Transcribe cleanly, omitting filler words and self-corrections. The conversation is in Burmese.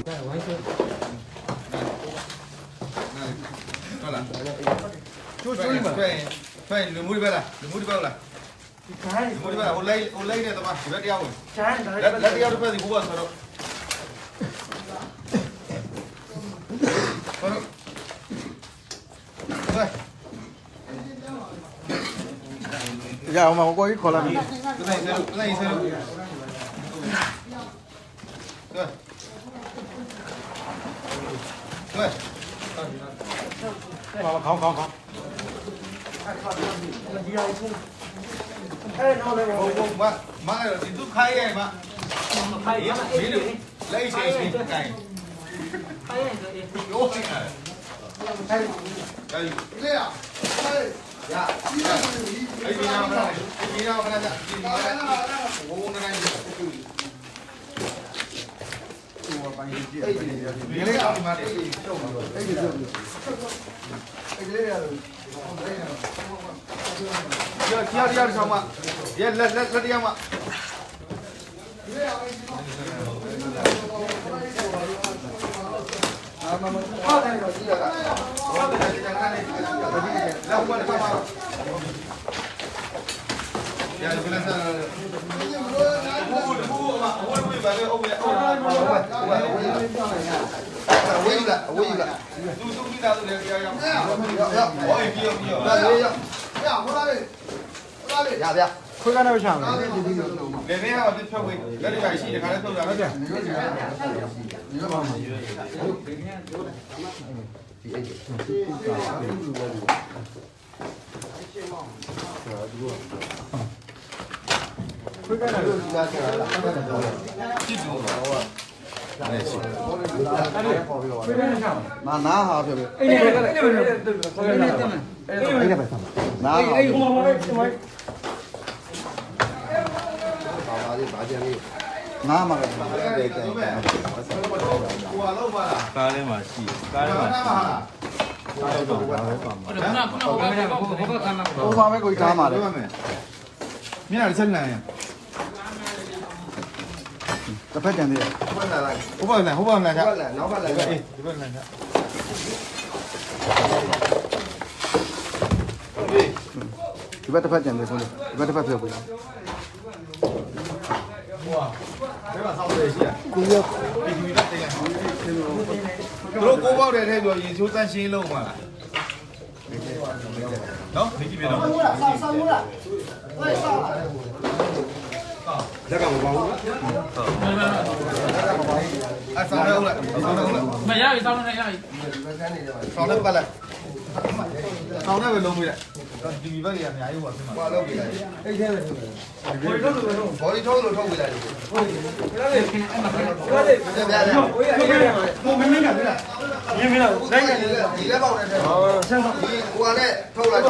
ဟုတ်လားကျိုးကျိုးမှာဖိုင်လူမှုတွေပဲလားလူမှုတွေပဲလားလူမှုတွေပဲဟိုလိုက်နဲ့တမဒီဘက်တရားဝင်လက်တရားတစ်ဖက်စီဘိုးကဆိုတော့ရအောင်မကိုကြီးခေါ်လာပြီ 来一次，对，对，ခေါင်း妈来了，你都开呀妈，开呀，没得，来一些开，开呀，有开开，这样，呀，哎，你让我看，你让我看下，我那个。你那个你妈的，第二场嘛，也来这样嘛。ခွေးကနေမချမ်းဘူး လေနေဟာတစ်ဖြုတ်ဝေးလက်တွေရှိတယ်ခါလေးထုတ်တာဟုတ်တယ်ခွေးကနေလို့ဒီလားဆိုတာကြည့်လို့တော့ဟာအဲ့ရှိခွေးကနေချမ်းနာဟာဖြစ်ပြီအဲ့ပဲဆမ်းနာဟာအဲ့ဟိုမှာနားမှာကတဲ့တဲ့ ဟိုဟာလောက်ပါလား ကားထဲမှာရှိကားထဲမှာရှိတော့ဘာပဲပါမှာ ဟိုမှာပဲကိုကားမှာလေ မျက်နှာဆက်လန်ရ တစ်ဖက်ကြံသေးတယ် ဟိုဘက်လန်ဟိုဘက်လန်ကြ နောက်ဘက်လည်း အေးဒီဘက်လန်ကြ ဒီဘက်တစ်ဖက်ကြံသေးဆုံးဒီဘက်တစ်ဖက်ပြုတ်ပြီ ဟိုဘယ်မှာဆောက်ရရှိရ ကိုရ ဒီဒီတက်တယ်သူတို့ကိုပေါက်တဲ့ထဲဆိုရင်ချိုးတန်းရှင်းလုံးပါလားနော်ဒီကြည့်ပြတော့ လက်ကမပေါဘူး အဆောင်တော့လားဆောင်တော့လား မရပြီစောင်းနေရပြီ ဆောင်တော့ပါလားဆောင်တော့ပဲလုံးပြလိုက်ဒီဘက်ကြီးအများကြီးဟိုဖြစ်မှာဘာလုံးပြလိုက်အဲ့ထဲပဲဘော်ဒီထုတ်လို့ထုတ်ပြလိုက်ဟုတ်တယ်ပြရတယ်ဟိုမင်းမင်းကပြလား မြင်မလား ဒီလက်ပေါက်နဲ့ထဲဟောဆက်ပါဒီဟိုကလည်းထုတ်လိုက်